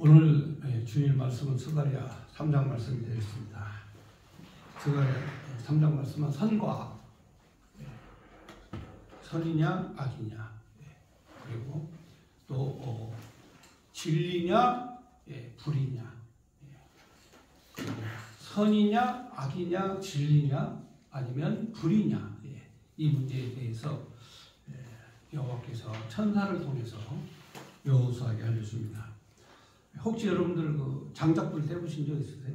오늘 주일 말씀은 스가랴 3장 말씀이 되겠습니다. 스가랴 3장 말씀은 선과 선이냐 악이냐, 그리고 또 진리냐 불이냐, 선이냐 악이냐 진리냐 아니면 불이냐, 이 문제에 대해서 여호와께서 천사를 통해서 여호수아에게 알려줍니다. 혹시 여러분들 그 장작불 태우신 적 있으세요?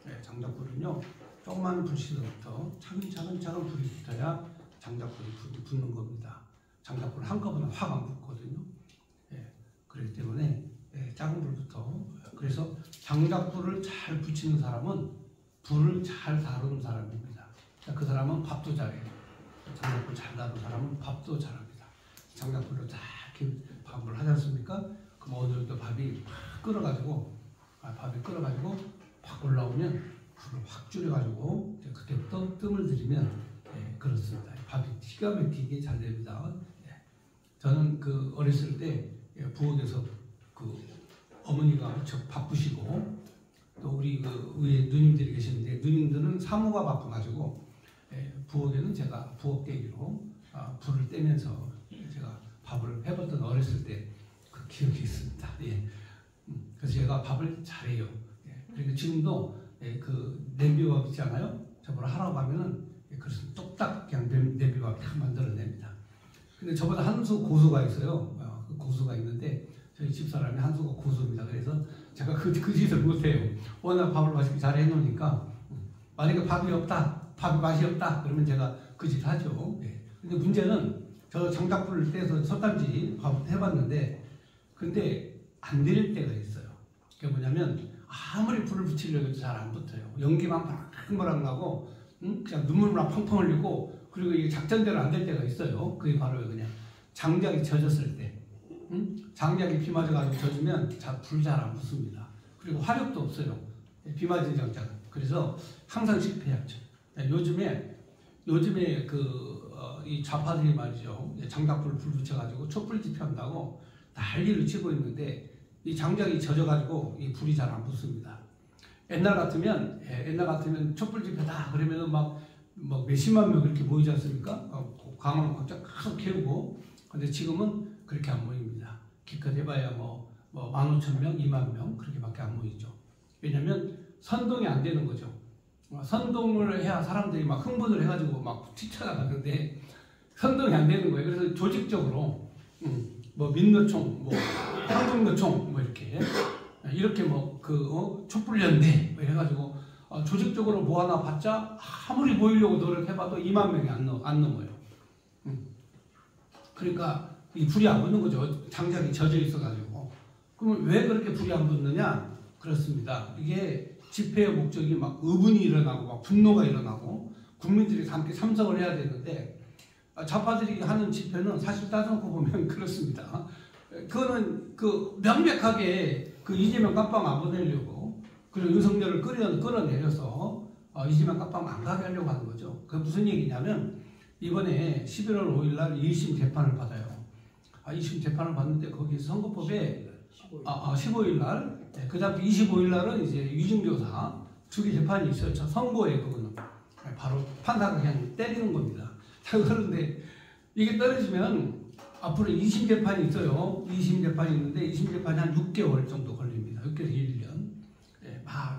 네, 장작불은요 조그만 불씨부터 차근차근 불이 붙어야 장작불이 붙는 겁니다. 장작불 한꺼번에 확 안 붙거든요. 그렇기 때문에 작은 불부터, 그래서 장작불을 잘 붙이는 사람은 불을 잘 다루는 사람입니다. 그 사람은 밥도 잘해요. 장작불 잘 다루는 사람은 밥도 잘합니다. 장작불로 잘 이렇게 밥을 하지 않습니까? 그럼 어느 정도 밥이 확 끓어가지고 확 올라오면 불을 확 줄여가지고 그때부터 뜸을 들이면 그렇습니다. 밥이 기가 막히게 잘 됩니다. 저는 그 어렸을 때 부엌에서 그 어머니가 무척 바쁘시고 또 우리 그 위에 누님들이 계시는데 누님들은 사무가 바빠가지고 부엌에는 제가 부엌 깨기로 불을 떼면서 제가 밥을 해봤던 어렸을 때 그 기억이 있습니다. 그래서 제가 밥을 잘해요. 그리고 지금도 그 냄비밥 있잖아요. 저보러 하라고 하면은 그래서 뚝딱 그냥 냄비밥 딱 만들어냅니다. 근데 저보다 한 수 고수가 있어요. 그 고수가 있는데 저희 집사람이 한 수가 고수입니다. 그래서 제가 그 짓을 못해요. 워낙 밥을 맛있게 잘 해놓으니까 만약에 밥이 맛이 없다 그러면 제가 그 짓 하죠. 근데 문제는 저 장작불을 떼서 솥단지 밥을 해봤는데 근데 안 될 때가 있어요. 그게 뭐냐면 아무리 불을 붙이려고 해도 잘 안 붙어요. 연기만 바락바락 나고 그냥 눈물만 펑펑 흘리고, 그리고 이게 작전대로 안 될 때가 있어요. 그게 바로 그냥 장작이 젖었을 때, 장작이 비 맞아가지고 젖으면 불 잘 안 붙습니다. 그리고 화력도 없어요. 비 맞은 장작은. 그래서 항상 실패하죠. 요즘에 이 좌파들이 말이죠. 장작불을 불 붙여가지고 촛불 집회한다고 난리를 치고 있는데 이 장작이 젖어가지고 이 불이 잘 안 붙습니다. 옛날 같으면 촛불 집회다 그러면은 막 몇십만 명 그렇게 모이지 않습니까? 강을 꽉 채우고. 근데 지금은 그렇게 안 모입니다. 기껏 해봐야 15,000명, 20,000명 그렇게밖에 안 모이죠. 왜냐면 선동이 안 되는 거죠. 선동을 해야 사람들이 막 흥분을 해가지고 막 튀쳐나가는데 선동이 안 되는 거예요. 그래서 조직적으로 민노총, 황금노총 이렇게 촛불연대 해가지고 조직적으로 모아놔 봤자 아무리 모이려고 노력해봐도 20,000명이 안 넘어요. 그러니까 이 불이 안 붙는 거죠. 장작이 젖어 있어가지고. 그러면 왜 그렇게 불이 안 붙느냐? 그렇습니다. 이게 집회의 목적이 막 의분이 일어나고 막 분노가 일어나고 국민들이 함께 참석을 해야 되는데 좌파들이 하는 집회는 사실 따져놓고 보면 그렇습니다. 그거는 명백하게 이재명 깜빵 안 보내려고, 그리고 윤석열을 끌어내려서 이재명 깜빵 안 가게 하려고 하는 거죠. 그게 무슨 얘기냐면 이번에 11월 5일날 1심 재판을 받아요. 1심 재판을 받는데 거기 선거법에 15일날, 그 다음 25일날은 이제 위증교사 두 개 재판이 있어요. 저 선고에 그거는 바로 판사가 그냥 때리는 겁니다. 그런데 이게 떨어지면 앞으로 2심 재판이 있어요. 2심 재판이 있는데 2심 재판이 한 6개월 정도 걸립니다. 6개월에서 1년.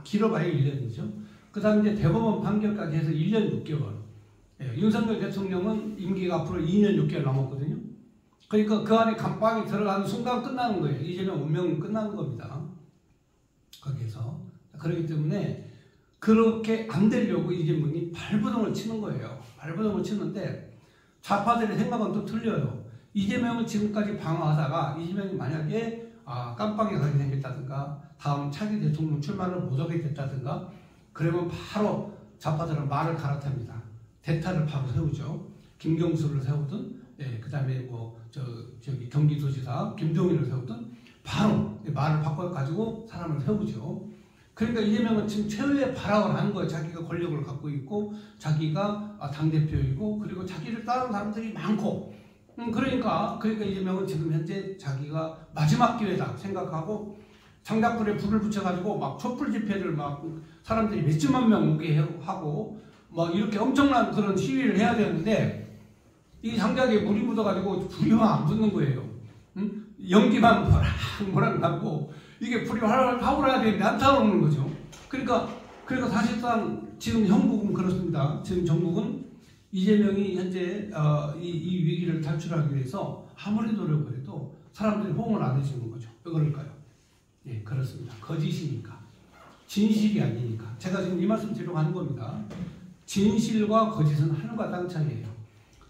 길어봐야 1년이죠. 그 다음 이제 대법원 판결까지 해서 1년 6개월. 윤석열 대통령은 임기가 앞으로 2년 6개월 남았거든요. 그러니까 그 안에 감방에 들어가는 순간 끝나는 거예요. 이재명 운명은 끝나는 겁니다. 거기에서. 그렇기 때문에 그렇게 안 되려고 이재명이 발버둥을 치는 거예요. 발버둥을 치는데 좌파들의 생각은 또 틀려요. 이재명은 지금까지 방어하다가 이재명이 만약에 깜빵에 가게 생겼다든가 다음 차기 대통령 출마를 못하게 됐다든가 그러면 바로 좌파들은 말을 갈아탑니다. 대타를 바로 세우죠. 김경수를 세우든 그 다음에 저기 경기도지사 김동인을 세우든 바로 말을 바꿔가지고 사람을 세우죠. 그러니까 이재명은 지금 최후의 발악을 하는 거예요. 자기가 권력을 갖고 있고 자기가 당대표이고 그리고 자기를 따르는 사람들이 많고 그러니까 이재명은 지금 현재 자기가 마지막 기회다 생각하고 장작불에 불을 붙여가지고 막 촛불 집회를 막 사람들이 몇십만 명 오게 하고 막 이렇게 엄청난 그런 시위를 해야 되는데 이 장작에 물이 묻어가지고 불이 안 붙는 거예요. 응? 연기만 모락 나고 이게 불이 활활 타오르야 되는데 안 타오르는 거죠. 그러니까 사실상 지금 형국은 그렇습니다. 지금 정국은 이재명이 현재 이 위기를 탈출하기 위해서 아무리 노력을 해도 사람들이 호응을 안 해주는 거죠. 왜 그럴까요? 예, 그렇습니다. 거짓이니까. 진실이 아니니까. 제가 지금 이 말씀 드리려고 하는 겁니다. 진실과 거짓은 하늘과 땅 차이예요.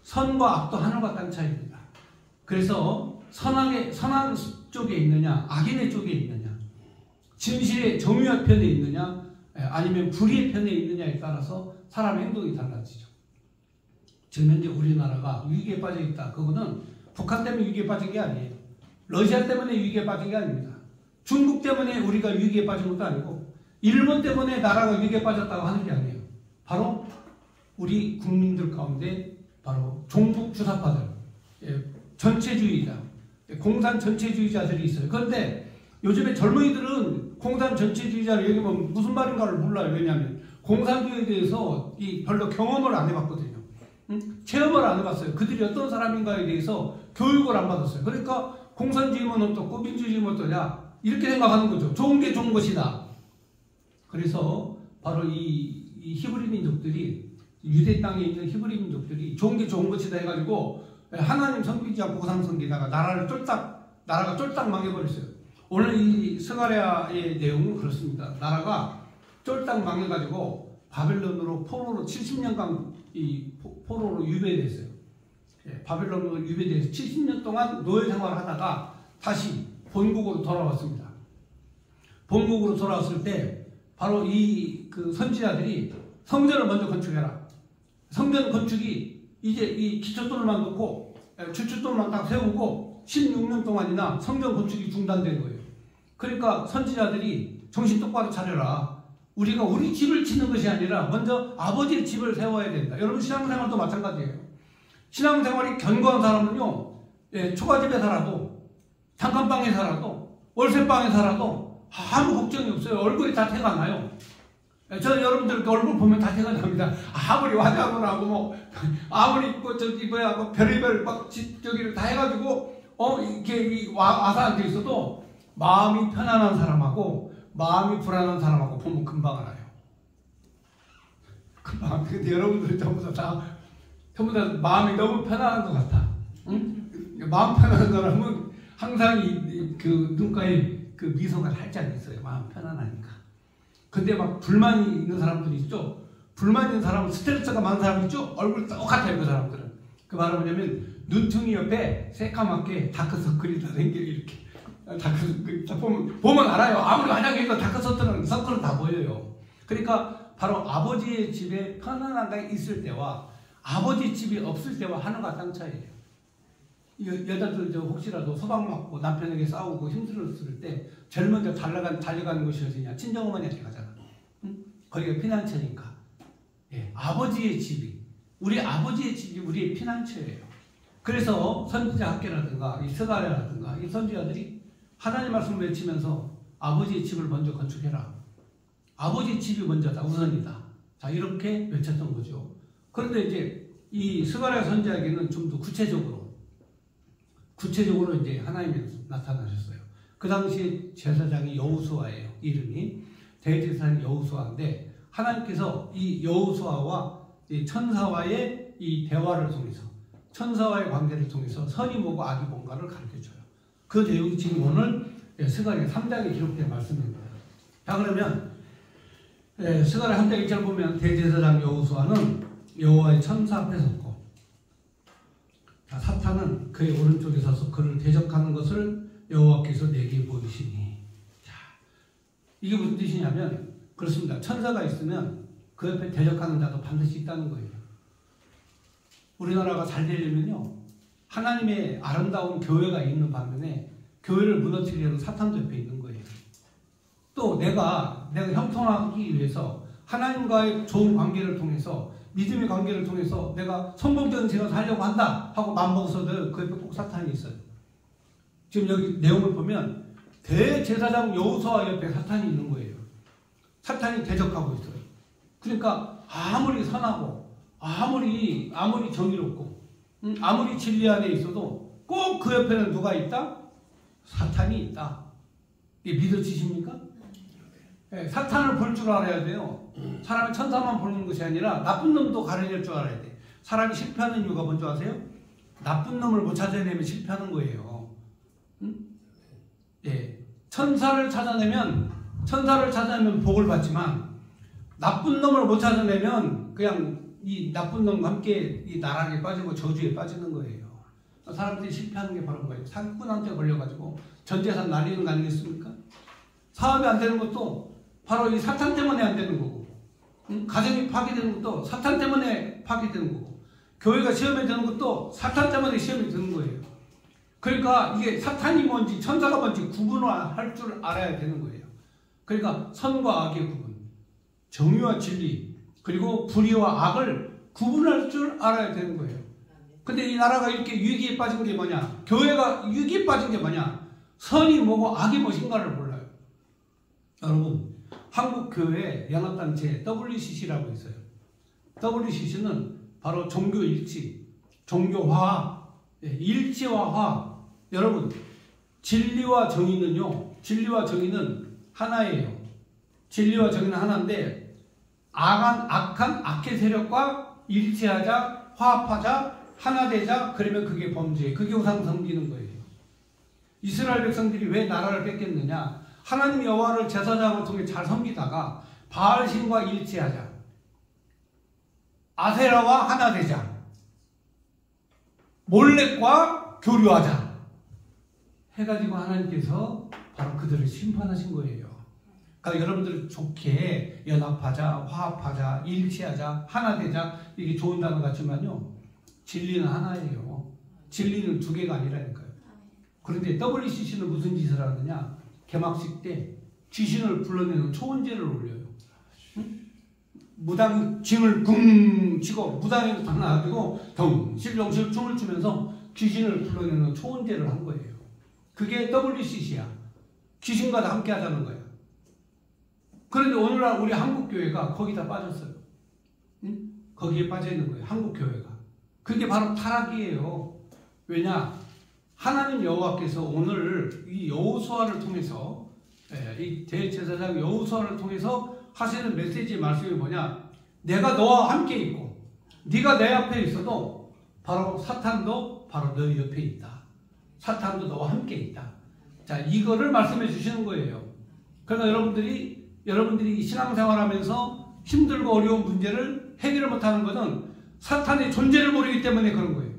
선과 악도 하늘과 땅 차이입니다. 그래서 선한 쪽에 있느냐, 악인의 쪽에 있느냐, 진실의 정의의 편에 있느냐, 아니면 불의의 편에 있느냐에 따라서 사람의 행동이 달라지죠. 지금 현재 우리나라가 위기에 빠져 있다. 그거는 북한 때문에 위기에 빠진 게 아니에요. 러시아 때문에 위기에 빠진 게 아닙니다. 중국 때문에 우리가 위기에 빠진 것도 아니고 일본 때문에 나라가 위기에 빠졌다고 하는 게 아니에요. 바로 우리 국민들 가운데 바로 종북 주사파들, 전체주의자, 공산 전체주의자들이 있어요. 그런데 요즘에 젊은이들은 공산 전체주의자를 얘기하면 무슨 말인가를 몰라요. 왜냐하면 공산주의에 대해서 별로 경험을 안 해봤거든요. 체험을 안 해봤어요. 그들이 어떤 사람인가에 대해서 교육을 안 받았어요. 그러니까 공산주의면 어떻고 민주주의면 어떠냐 이렇게 생각하는 거죠. 좋은 게 좋은 것이다. 그래서 바로 이 히브리 민족들이 유대 땅에 있는 히브리 민족들이 좋은 게 좋은 것이다 해가지고 하나님 섬기지 않고 우상 섬기다가 나라가 쫄딱 망해버렸어요. 오늘 이 스가랴의 내용은 그렇습니다. 나라가 쫄딱 망해가지고 바벨론으로 포로로 70년간 포로로 유배됐어요. 바벨론으로 유배돼서 70년 동안 노예 생활을 하다가 다시 본국으로 돌아왔습니다. 본국으로 돌아왔을 때 바로 그 선지자들이 성전을 먼저 건축해라. 성전 건축이 이제 이 기초돌만 놓고 주춧돌만 딱 세우고 16년 동안이나 성전 건축이 중단된 거예요. 그러니까 선지자들이 정신 똑바로 차려라. 우리가 우리 집을 짓는 것이 아니라 먼저 아버지의 집을 세워야 된다. 여러분 신앙생활도 마찬가지예요. 신앙생활이 견고한 사람은요, 초가집에 살아도 단칸방에 살아도 월세방에 살아도 아무 걱정이 없어요. 얼굴이 다 태가 나요. 저는 여러분들 얼굴 보면 다 태가 납니다. 아무리 화장을 하고 뭐 아무리 뭐 별의별 막 저기를 다 해가지고 이렇게 와서 앉아 있어도 마음이 편안한 사람하고 마음이 불안한 사람하고 보면 금방 알아요. 금방. 근데 여러분들 전부 다 마음이 너무 편안한 것 같아. 응? 마음 편안한 사람은 항상 그 눈가에 그 미소가 살짝 있어요. 마음 편안하니까. 근데 막 불만이 있는 사람들이 있죠. 불만 있는 사람은 스트레스가 많은 사람 있죠. 얼굴 똑같아요. 그 사람들은. 그 말은 뭐냐면 눈퉁이 옆에 새까맣게 다크서클이 다 생겨요. 이렇게. 다크서클 보면 알아요. 아무리 화장해도 다크서클은 다 보여요. 그러니까 바로 아버지의 집에 편안하게 있을 때와 아버지 집이 없을 때와 하늘과 땅 차이예요. 여자들 혹시라도 소방 맞고 남편에게 싸우고 힘들었을 때 제일 먼저 달려가는 곳이 어디냐? 친정어머니한테 가잖아. 응? 거기가 피난처니까. 예, 아버지의 집이 우리 아버지의 집이 우리의 피난처예요. 그래서 선지자 학계라든가 이 스가랴라든가 이 선지자들이 하나님 말씀을 외치면서 아버지의 집을 먼저 건축해라. 아버지의 집이 먼저다. 우선이다. 자, 이렇게 외쳤던 거죠. 그런데 이제 이 스가랴 선지자에게는 좀 더 구체적으로 이제 하나님이 나타나셨어요. 그 당시에 제사장이 여호수아예요. 이름이 대제사장 여호수아인데 하나님께서 이 여호수아와 이 천사와의 이 대화를 통해서 천사와의 관계를 통해서 선이 뭐고 악이 뭔가를 가르쳐줘요. 그 내용이 지금 오늘 스가랴 3장에 기록된 말씀입니다. 자, 그러면 스가랴 3장 1절 보면 대제사장 여호수아는 여호와의 천사 앞에 섰고 사탄은 그의 오른쪽에 서서 그를 대적하는 것을 여호와께서 내게 보이시니. 자, 이게 무슨 뜻이냐면 그렇습니다. 천사가 있으면 그 옆에 대적하는 자도 반드시 있다는 거예요. 우리나라가 잘 되려면요, 하나님의 아름다운 교회가 있는 반면에 교회를 무너뜨리려는 사탄도 옆에 있는 거예요. 또 내가 형통하기 위해서 하나님과의 좋은 관계를 통해서 믿음의 관계를 통해서 내가 성공적인 생활을 하려고 한다 하고 마음먹어서도 그 옆에 꼭 사탄이 있어요. 지금 여기 내용을 보면 대제사장 여호수아 옆에 사탄이 있는 거예요. 사탄이 대적하고 있어요. 그러니까 아무리 선하고 아무리 정의롭고 아무리 진리 안에 있어도 꼭 그 옆에는 누가 있다? 사탄이 있다. 이게 믿어지십니까? 네, 사탄을 볼 줄 알아야 돼요. 사람이 천사만 보는 것이 아니라 나쁜 놈도 가려낼 줄 알아야 돼. 사람이 실패하는 이유가 뭔지 아세요? 나쁜 놈을 못 찾아내면 실패하는 거예요. 예, 천사를 찾아내면 복을 받지만 나쁜 놈을 못 찾아내면 그냥 이 나쁜 놈과 함께 이 나락에 빠지고 저주에 빠지는 거예요. 사람들이 실패하는 게 바로 거예요. 사기꾼한테 걸려가지고 전 재산 날리는 거 아니겠습니까? 사업이 안 되는 것도 바로 이 사탄 때문에 안 되는 거고, 가정이 파괴되는 것도 사탄 때문에 파괴되는 거고, 교회가 시험에 드는 것도 사탄 때문에 시험에 드는 거예요. 그러니까 이게 사탄이 뭔지 천사가 뭔지 구분을 할 줄 알아야 되는 거예요. 그러니까 선과 악의 구분, 정의와 진리, 그리고 불의와 악을 구분할 줄 알아야 되는 거예요. 근데 이 나라가 이렇게 위기에 빠진 게 뭐냐? 교회가 위기에 빠진 게 뭐냐? 선이 뭐고 악이 무엇인가를 몰라요. 여러분, 한국교회 연합단체 WCC라고 있어요. WCC는 바로 종교일치, 종교화합, 일치와 화합. 여러분, 진리와 정의는 하나예요. 진리와 정의는 하나인데 악한 악의 세력과 일치하자, 화합하자, 하나 되자. 그러면 그게 범죄, 그게 우상 섬기는 거예요. 이스라엘 백성들이 왜 나라를 뺏겼느냐? 하나님 여호와를 제사장을 통해 잘 섬기다가 바알신과 일치하자, 아세라와 하나 되자, 몰렉과 교류하자 해가지고 하나님께서 바로 그들을 심판하신 거예요. 그러니까 여러분들 좋게 연합하자, 화합하자, 일치하자, 하나 되자, 이게 좋은 단어 같지만요, 진리는 하나예요. 진리는 두 개가 아니라니까요. 그런데 WCC는 무슨 짓을 하느냐? 개막식 때 귀신을 불러내는 초원제를 올려요. 무당 징을 쿵 치고 무당이 하나 가지고 덩실덩실 춤을 추면서 귀신을 불러내는 초원제를 한 거예요. 그게 WCC야. 귀신과 다 함께 하자는 거야. 그런데 오늘날 우리 한국교회가 거기다 빠졌어요. 거기에 빠져 있는 거예요. 한국교회가. 그게 바로 타락이에요. 왜냐? 하나님 여호와께서 오늘 이 여호수아를 통해서, 이 대제사장 여호수아를 통해서 하시는 메시지 말씀이 뭐냐? 내가 너와 함께 있고 네가 내 앞에 있어도 바로 사탄도 바로 너 옆에 있다. 사탄도 너와 함께 있다. 자, 이거를 말씀해 주시는 거예요. 그러나 여러분들이 신앙생활하면서 힘들고 어려운 문제를 해결을 못하는 것은 사탄의 존재를 모르기 때문에 그런 거예요.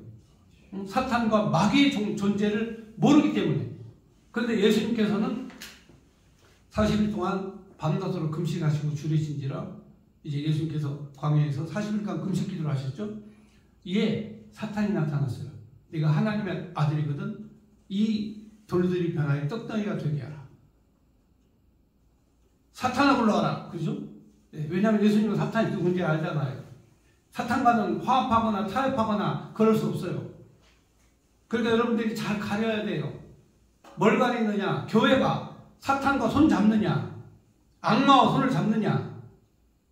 사탄과 마귀의 존재를 모르기 때문에. 그런데 예수님께서는 40일 동안 밤낮으로 금식하시고 줄이신지라 이제 예수님께서 광야에서 40일간 금식 기도를 하셨죠. 이에 사탄이 나타났어요. 네가 하나님의 아들이거든. 이 돌들이 변하여 떡덩이가 되게 하라. 사탄아 불러와라. 그죠? 네, 왜냐하면 예수님은 사탄이 누군지 알잖아요. 사탄과는 화합하거나 타협하거나 그럴 수 없어요. 그러니까 여러분들이 잘 가려야 돼요. 뭘 가리느냐? 교회가 사탄과 손 잡느냐? 악마와 손을 잡느냐?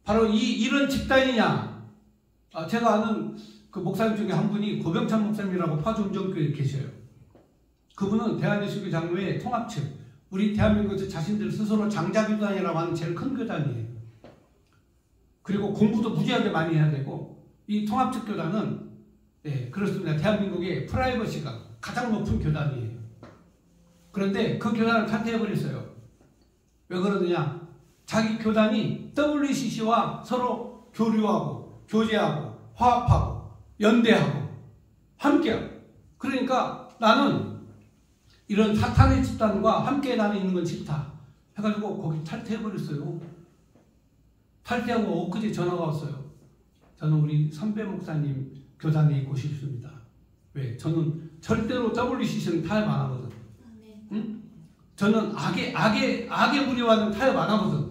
바로 이런 집단이냐? 제가 아는 그 목사님 중에 한 분이 고병찬 목사님이라고 파주운정교회에 계셔요. 그분은 대한예수교 장로회 통합측, 우리 대한민국에서 자신들 스스로 장자교단이라고 하는 제일 큰 교단이에요. 그리고 공부도 무지하게 많이 해야 되고, 이 통합측 교단은 그렇습니다. 대한민국의 프라이버시가 가장 높은 교단이에요. 그런데 그 교단을 탈퇴해버렸어요. 왜 그러느냐? 자기 교단이 WCC와 서로 교류하고 교제하고 화합하고 연대하고 함께하고, 그러니까 나는 이런 사탄의 집단과 함께 나는 있는 건 싫다 해가지고 거기 탈퇴해버렸어요. 탈퇴하고 엊그제 전화가 왔어요. 저는 우리 선배 목사님 교단에 있고 싶습니다. 왜? 저는 절대로 WCC는 타협 안 하거든. 응? 저는 악의 무리와는 타협 안 하거든.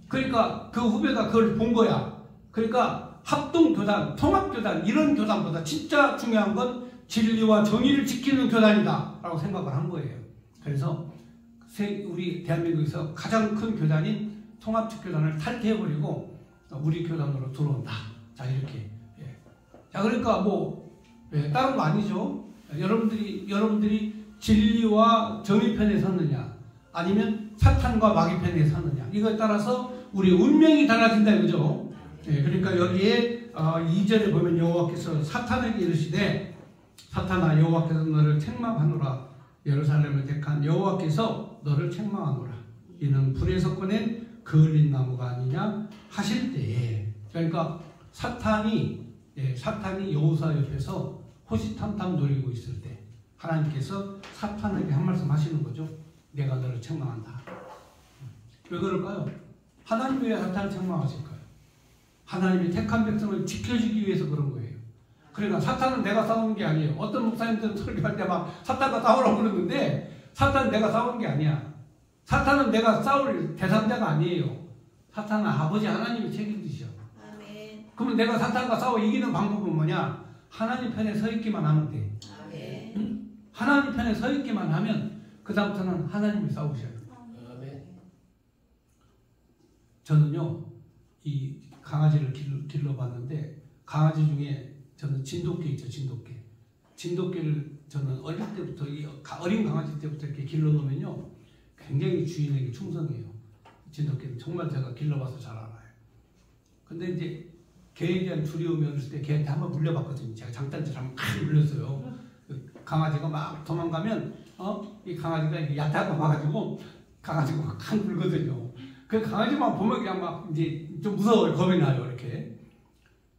그러니까 그 후배가 그걸 본 거야. 그러니까 합동교단, 통합교단, 이런 교단보다 진짜 중요한 건 진리와 정의를 지키는 교단이다 라고 생각을 한 거예요. 그래서 우리 대한민국에서 가장 큰 교단인 통합축교단을 탈퇴해버리고 우리 교단으로 들어온다. 자, 이렇게. 예. 자, 그러니까 뭐 다른 거 아니죠. 여러분들이 진리와 정의 편에 섰느냐, 아니면 사탄과 마귀 편에 섰느냐, 이거에 따라서 우리 운명이 달라진다 이거죠. 예. 그러니까 여기에 2절에 보면 여호와께서 사탄에게 이르시되 사탄아, 여호와께서 너를 책망하노라. 예루살렘을 택한 여호와께서 너를 책망하노라. 이는 불에서 꺼낸 그을린 나무가 아니냐 하실 때에, 그러니까 사탄이 여호수아 옆에서 호시탐탐 노리고 있을 때 하나님께서 사탄에게 한 말씀 하시는 거죠. 내가 너를 책망한다. 왜 그럴까요? 하나님이 왜 사탄을 책망하실까요? 하나님이 택한 백성을 지켜주기 위해서 그런 거예요. 그러니까 사탄은 내가 싸우는 게 아니에요. 어떤 목사님들은 설교할 때 막 사탄과 싸우라고 그러는데, 사탄은 내가 싸우는 게 아니야. 사탄은 내가 싸울 대상자가 아니에요. 사탄은 아버지 하나님이 책임지셔. 아멘. 그러면 내가 사탄과 싸워 이기는 방법은 뭐냐? 하나님 편에 서 있기만 하면 돼. 아멘. 응? 하나님 편에 서 있기만 하면 그 다음부터는 하나님이 싸우셔요. 아멘. 저는요, 이 강아지를 길러봤는데, 강아지 중에 저는 진돗개 있죠, 진돗개. 진돗개를 저는 어릴 때부터, 어린 강아지 때부터 이렇게 길러놓으면요, 굉장히 주인에게 충성해요. 진돗개는 정말 제가 길러봐서 잘 알아요. 근데 이제 개에 대한 두려움이 어렸을 때 개한테 한번 물려봤거든요. 제가 장단지를 한번 팍 물렸어요. 강아지가 막 도망가면, 이 강아지가 얕다고 봐가지고 강아지가 칸 굴거든요. 그 강아지만 보면 그냥 막 이제 좀 무서워요. 겁이 나요, 이렇게.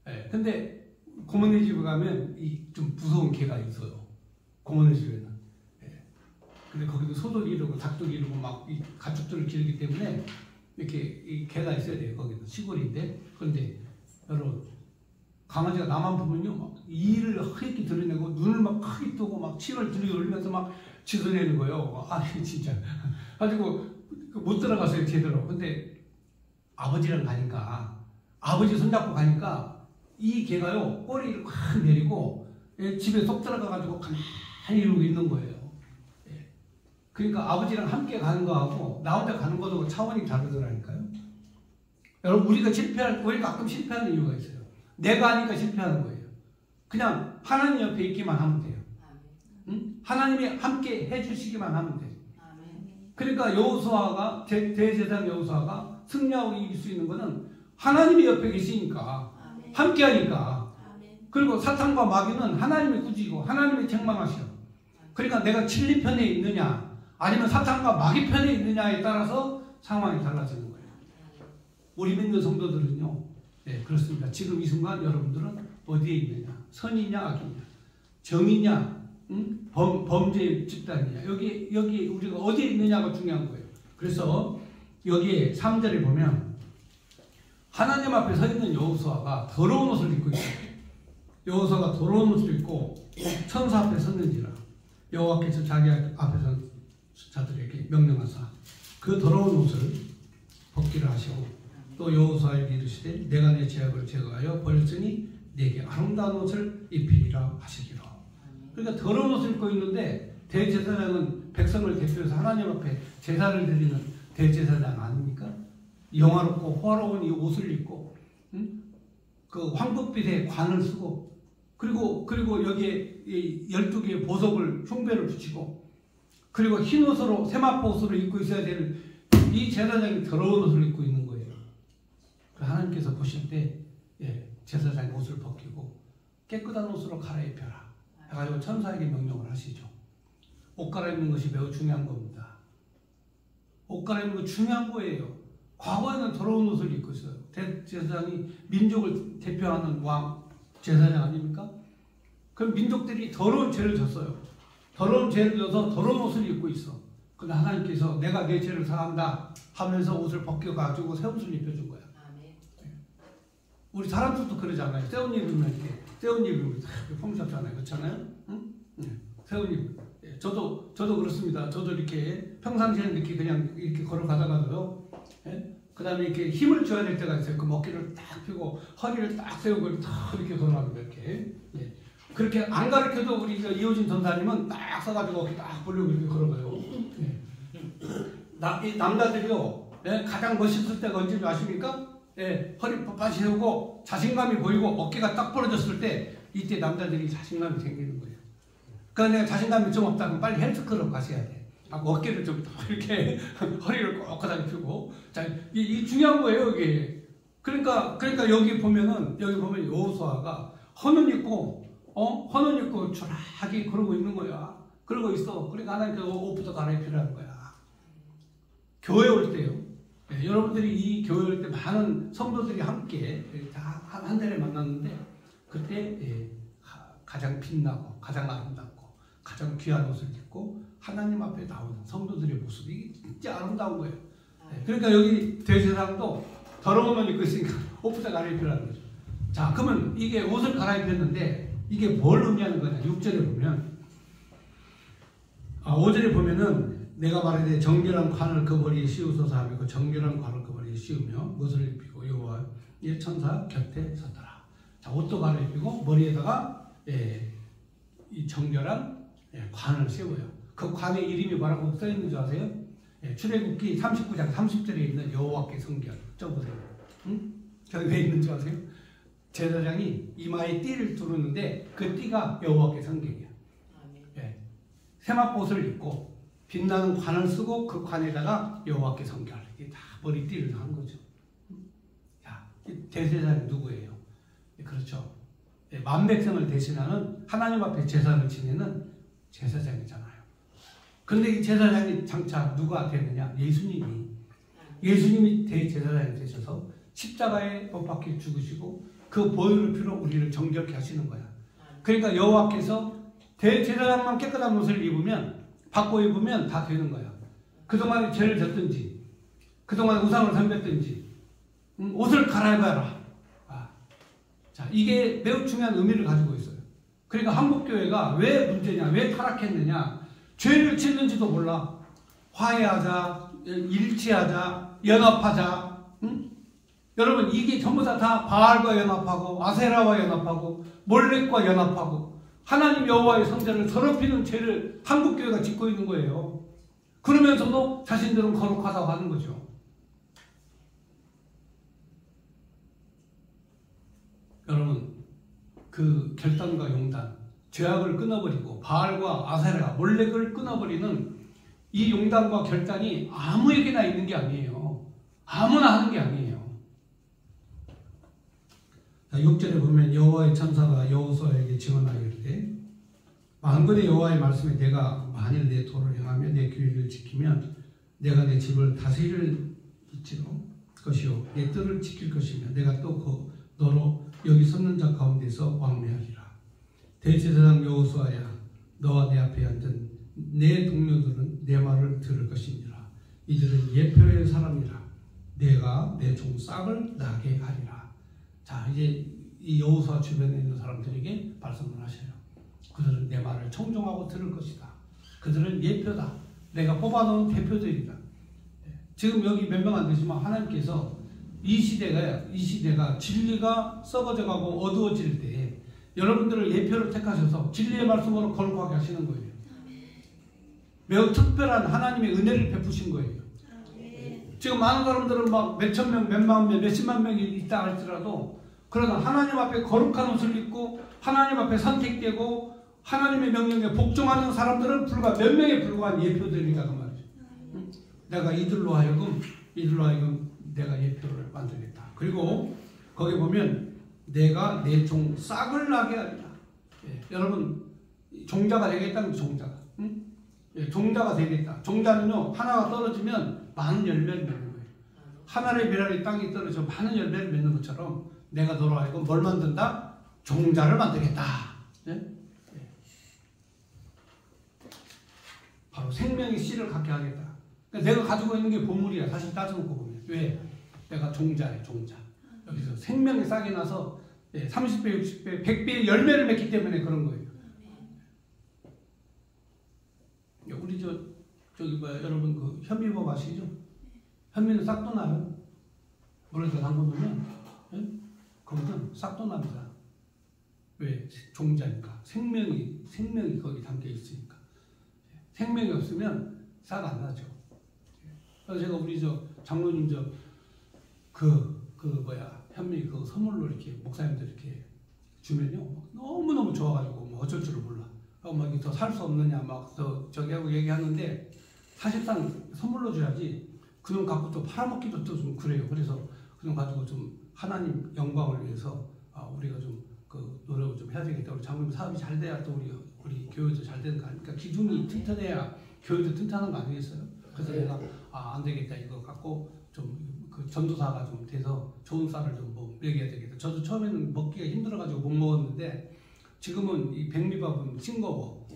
예. 근데 고모네 집에 가면 좀 무서운 개가 있어요. 고모네 집에는. 예. 근데 거기도 소도 기르고 닭도 기르고 막 이 가축들을 기르기 때문에 이렇게 이 개가 있어야 돼요. 거기도 시골인데. 그런데 여러분, 강아지가 나만 보면요, 막 이를 흐릿게 드러내고 눈을 막 크게 뜨고 막 침을 들이고 올리면서 막 짖어내는 거예요. 아, 진짜. 가지고 못 들어갔어요, 제대로. 근데 아버지랑 가니까, 아버지 손잡고 가니까 이 개가요, 꼬리를 확 내리고 집에 쏙 들어가가지고 가만히 이러고 있는 거예요. 예. 그러니까 아버지랑 함께 가는 거하고 나 혼자 가는 거하고 차원이 다르더라니까요. 여러분, 우리 가끔 실패하는 이유가 있어요. 내가 하니까 실패하는 거예요. 그냥 하나님 옆에 있기만 하면 돼요. 응? 하나님이 함께 해주시기만 하면 돼요. 그러니까 여호수아가, 대제사장 여호수아가 승리하고 이길 수 있는 것은 하나님이 옆에 계시니까, 함께 하니까. 그리고 사탄과 마귀는 하나님이 꾸짖고 하나님이 책망하셔. 그러니까 내가 진리 편에 있느냐, 아니면 사탄과 마귀 편에 있느냐에 따라서 상황이 달라지는 거예요. 우리 믿는 성도들은요, 네, 그렇습니다. 지금 이 순간 여러분들은 어디에 있느냐? 선이냐, 악이냐? 정이냐? 응? 범죄 집단이냐? 여기 우리가 어디에 있느냐가 중요한 거예요. 그래서 여기에 3절에 보면 하나님 앞에 서 있는 여호수아가 더러운 옷을 입고 있어요. 여호수아가 더러운 옷을 입고 천사 앞에 섰는지라 여호와께서 자기 앞에 선 자들에게 명령하사 그 더러운 옷을 벗기를 하시고 또 여호수아에게 이르시되 내가 내 죄악을 제거하여 버렸으니 내게 아름다운 옷을 입히리라 하시기로. 그러니까 더러운 옷을 입고 있는데 대제사장은 백성을 대표해서 하나님 앞에 제사를 드리는 대제사장 아닙니까? 영화롭고 호화로운 이 옷을 입고, 응? 그 황금빛의 관을 쓰고, 그리고 여기에 12개의 보석을 흉배를 붙이고, 그리고 흰 옷으로 세마포 옷으로 입고 있어야 될 이 제사장이 더러운 옷을 입고 있는 거예요. 하나님께서 보실 때 제사장의 옷을 벗기고 깨끗한 옷으로 갈아입혀라 해가지고 천사에게 명령을 하시죠. 옷 갈아입는 것이 매우 중요한 겁니다. 옷 갈아입는 거 중요한 거예요. 과거에는 더러운 옷을 입고 있어요. 대제사장이 민족을 대표하는 왕 제사장 아닙니까? 그럼 민족들이 더러운 죄를 졌어요. 더러운 죄를 져서 더러운 옷을 입고 있어. 근데 하나님께서 내가 내 죄를 사한다 하면서 옷을 벗겨가지고 새 옷을 입혀준 거야. 우리 사람들도 그러잖아요. 새 옷 입으면 이렇게 새 옷 입으면 폼잡잖아요. 그렇잖아요? 응? 새 옷 입. 저도 그렇습니다. 저도 이렇게 평상시에는 이렇게 그냥 이렇게 걸어가다가도요. 그 다음에 이렇게 힘을 줘야 될 때가 있어요. 그 어깨를 딱 펴고 허리를 딱 세우고 딱 이렇게 걸어갑니다. 이렇게. 그렇게 안 가르쳐도 우리 이호진 전사님은 딱 써가지고 딱 보려고 이렇게 걸어가요. 이 남자들이요, 예, 가장 멋있을 때가 언제인지 아십니까? 예, 허리 뻣뻣이 세우고 자신감이 보이고 어깨가 딱 벌어졌을 때 이때 남자들이 자신감이 생기는 거예요. 그러니까 내가 자신감이 좀 없다 그러면 빨리 헬스클럽 가셔야 돼. 어깨를 좀 이렇게 허리를 꼿꼿하게 펴고. 자, 이 중요한 거예요, 이게. 그러니까 여기 보면 여호수아가 헌옷 입고 초라하게 그러고 있는 거야. 그러고 있어. 그러니까 하나님께서 옷부터 갈아입히라는 거야. 교회 올 때요. 예, 여러분들이 이 교회 올 때 많은 성도들이 함께 다 한 자리에 만났는데 그때 예, 가장 빛나고 가장 아름답고 가장 귀한 옷을 입고 하나님 앞에 나오는 성도들의 모습이 진짜 아름다운 거예요. 예, 그러니까 여기 대제사장도 더러운 옷 입고 있으니까 옷부터 갈아입히라는 거죠. 자, 그러면 이게 옷을 갈아입혔는데 이게 뭘 의미하는 거냐? 6절에 보면 5절에 보면은 내가 말하되 정결한 관을 그 머리에 씌우소서 하며 그 정결한 관을 그 머리에 씌우며 무엇을 입히고 여호와의 천사 곁에 섰더라. 자, 옷도 갈아입히고 머리에다가 이 정결한 관을 씌워요. 그 관의 이름이 뭐라고 써있는 줄 아세요? 출애굽기 39장 30절에 있는 여호와께 성결. 써보세요. 응? 저기 왜 있는 줄 아세요? 제사장이 이마에 띠를 두르는데 그 띠가 여호와께 성결이야. 세마포옷을 입고 빛나는 관을 쓰고 그 관에다가 여호와께 성결. 이게 다 머리띠를 한 거죠. 자, 대제사장이 누구예요? 그렇죠. 만백성을 대신하는 하나님 앞에 제사를 지내는 제사장이잖아요. 그런데 이 제사장이 장차 누가 되느냐? 예수님이 대제사장이 되셔서 십자가에 못 박혀 죽으시고 그 보혈의 피로 우리를 정결케 하시는 거야. 그러니까 여호와께서 대제사장만 깨끗한 옷을 받고 입으면 다 되는 거야. 그동안에 죄를 졌든지 그동안 우상을 섬겼든지 옷을 갈아입어라. 자, 이게 매우 중요한 의미를 가지고 있어요. 그러니까 한국교회가 왜 문제냐, 왜 타락했느냐, 죄를 짓는지도 몰라. 화해하자, 일치하자, 연합하자. 여러분, 이게 전부 다 바알과 연합하고 아세라와 연합하고 몰렉과 연합하고 하나님 여호와의 성전을 더럽히는 죄를 한국교회가 짓고 있는 거예요. 그러면서도 자신들은 거룩하다고 하는 거죠. 여러분, 그 결단과 용단, 죄악을 끊어버리고 바알과 아세라, 몰렉을 끊어버리는 이 용단과 결단이 아무에게나 있는 게 아니에요. 아무나 하는 게 아니에요. 6절에 보면 여호와의 천사가 여호수아에게 증언하여 이르되 만군의 여호와의 말씀에 내가 만일 내 도를 행하며 내 규례를 지키면 내가 내 집을 다스릴 것이요 내 뜻을 지킬 것이며 내가 또 너로 여기 섰는 자 가운데서 왕래하리라. 대제사장 여호수아야, 너와 내 앞에 앉은 내 동료들은 내 말을 들을 것이니라. 이들은 예표의 사람이라. 내가 내 종 싹을 나게 하리라. 자, 이제 이 여호수아 주변에 있는 사람들에게 말씀을 하셔요. 그들은 내 말을 청종하고 들을 것이다. 그들은 예표다. 내가 뽑아놓은 대표들이다. 지금 여기 몇 명 안 되지만 하나님께서 이 시대가 진리가 썩어져가고 어두워질 때 여러분들을 예표를 택하셔서 진리의 말씀으로 거룩하게 하시는 거예요. 매우 특별한 하나님의 은혜를 베푸신 거예요. 지금 많은 사람들은 막 몇천 명, 몇만 명, 몇십만 명이 있다 할지라도 그러나 하나님 앞에 거룩한 옷을 입고 하나님 앞에 선택되고 하나님의 명령에 복종하는 사람들은 불과 몇 명에 불과한 예표들이다 그 말이죠. 내가 이들로 하여금 내가 예표를 만들겠다. 그리고 거기 보면 내가 내 종 싹을 나게 하리라. 여러분 종자가 되겠다는 종자가. 종자가 되겠다. 종자는요 하나가 떨어지면 많은 열매를 맺는 거예요. 하늘의 비랄이 땅에 떨어져 많은 열매를 맺는 것처럼 내가 너로 하여금 뭘 만든다? 종자를 만들겠다. 바로 생명의 씨를 갖게 하겠다. 그러니까 내가 가지고 있는 게 보물이야. 사실 따져놓고 보면. 왜? 내가 종자래, 종자. 여기서 생명의 싹이 나서 30배, 60배, 100배의 열매를 맺기 때문에 그런 거예요. 우리 저기 여러분 그 현미밥 아시죠? 현미는 싹도 나요. 물에서 담궈놓으면 그거는 싹도 납니다. 왜? 종자니까. 생명이 거기 담겨 있으니까. 생명이 없으면 싹 안 나죠. 그래서 제가 우리 장로님 현미 선물로 이렇게 목사님들 이렇게 주면요 너무너무 좋아가지고 뭐 어쩔 줄을 몰라. 막 더 살 수 없느냐 막 저기 하고 얘기하는데 사실상 선물로 줘야지 그놈 갖고 또 팔아먹기도 또 좀 그래요. 그래서 그놈 가지고 좀 하나님 영광을 위해서 우리가 좀 노력을 좀 해야 되겠다. 우리 장로님 사업이 잘 돼야 또 우리 교회도 잘 되는 거 아닙니까? 기둥이 튼튼해야 교회도 튼튼한 거 아니겠어요? 그래서 내가 안 되겠다 이거 갖고 좀 전도사가 좀 돼서 좋은 쌀을 좀 먹여야 되겠다. 저도 처음에는 먹기가 힘들어가지고 못 먹었는데 지금은 이 백미밥은 싱거워.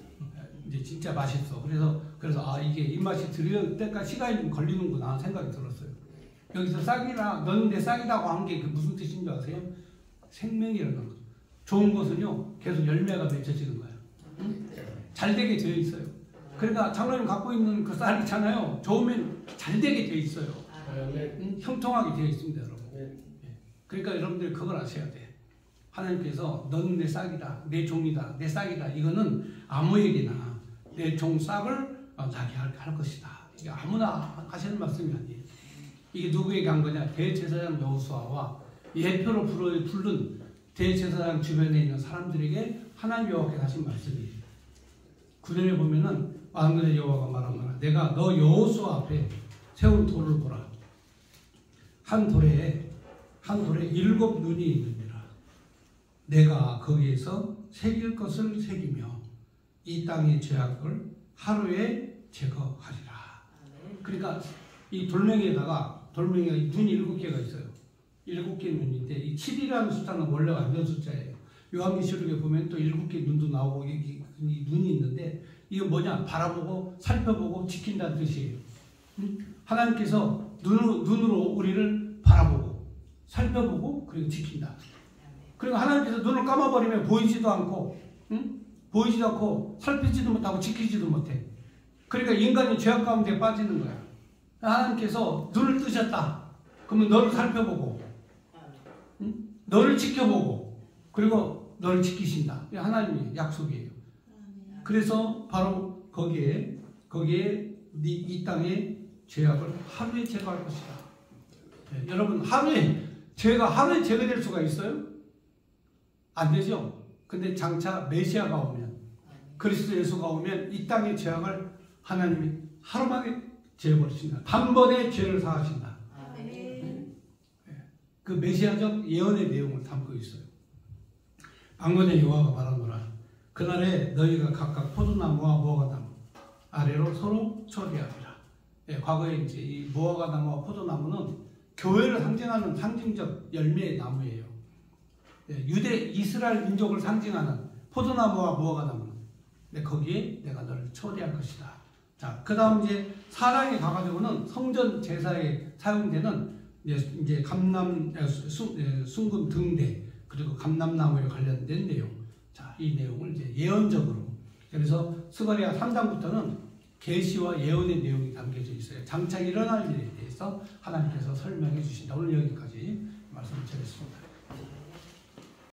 이제 진짜 맛있어. 그래서 이게 입맛이 들을 때까지 시간이 좀 걸리는구나 생각이 들었어요. 여기서 싹이라 너는 내 싹이라고 한 게 무슨 뜻인 줄 아세요? 생명이라는 거죠. 좋은 것은요 계속 열매가 맺혀지는 거예요. 잘 되게 되어 있어요. 그러니까 장로님 갖고 있는 그 쌀 있잖아요. 좋으면 잘 되게 되어 있어요. 형통하게 되어 있습니다, 여러분. 그러니까 여러분들이 그걸 아셔야 돼. 하나님께서 너는 내 싹이다, 내 종이다, 내 싹이다. 이거는 아무에게나 내 종 싹을 나게 할 것이다. 이게 아무나 하시는 말씀이 아니에요. 이게 누구에게 한 거냐? 대제사장 여호수아와 예표로 부른 대제사장 주변에 있는 사람들에게 하나님 여호와께서 하신 말씀이에요. 9절에 보면은 만군의 여호와가 말합니다. 내가 너 여호수아 앞에 세운 돌을 보라. 한 돌에 7 눈이 있느니라. 내가 거기에서 새길 것을 새기며 이 땅의 죄악을 하루에 제거하리라. 그러니까 이 돌멩이가 눈이 7개가 있어요. 7개 눈인데 이 7이라는 숫자는 원래 완전 숫자예요. 요한계시록에 보면 또 7개 눈도 나오고 이 눈이 있는데 이거 뭐냐? 바라보고 살펴보고 지킨다는 뜻이에요. 하나님께서 눈으로 우리를 바라보고 살펴보고 그리고 지킨다. 그리고 하나님께서 눈을 감아버리면 보이지도 않고 살피지도 못하고 지키지도 못해. 그러니까 인간이 죄악 가운데 빠지는 거야. 하나님께서 눈을 뜨셨다. 그러면 너를 살펴보고 너를 지켜보고 그리고 너를 지키신다. 이게 하나님의 약속이에요. 그래서 바로 거기에 이 땅의 죄악을 하루에 제거할 것이다. 네, 여러분 죄가 하루에 제거될 수가 있어요? 안 되죠. 근데 장차 메시아가 오면 그리스도 예수가 오면 이 땅의 죄악을 하나님이 하루 만에 제거버리신다. 단번에 죄를 사하신다. 네. 그 메시아적 예언의 내용을 담고 있어요. 방언의 여호와가 말하노라. 그날에 너희가 각각 포도나무와 무화과나무 아래로 서로 처리하리라. 예, 과거에 이제 이 무화과나무와 포도나무는 교회를 상징하는 상징적 열매의 나무예요. 예, 이스라엘 민족을 상징하는 포도나무와 무화과나무는 거기에 내가 너를 초대할 것이다. 자, 그 다음 이제 사랑에 가가지고는 성전 제사에 사용되는 이제 순금 등대 그리고 감람나무에 관련된 내용. 자, 이 내용을 이제 예언적으로. 그래서 스가랴 3장부터는 계시와 예언의 내용이 담겨져 있어요. 장차 일어날 일에 대해서 하나님께서 설명해 주신다. 오늘 여기까지 말씀을 드렸습니다.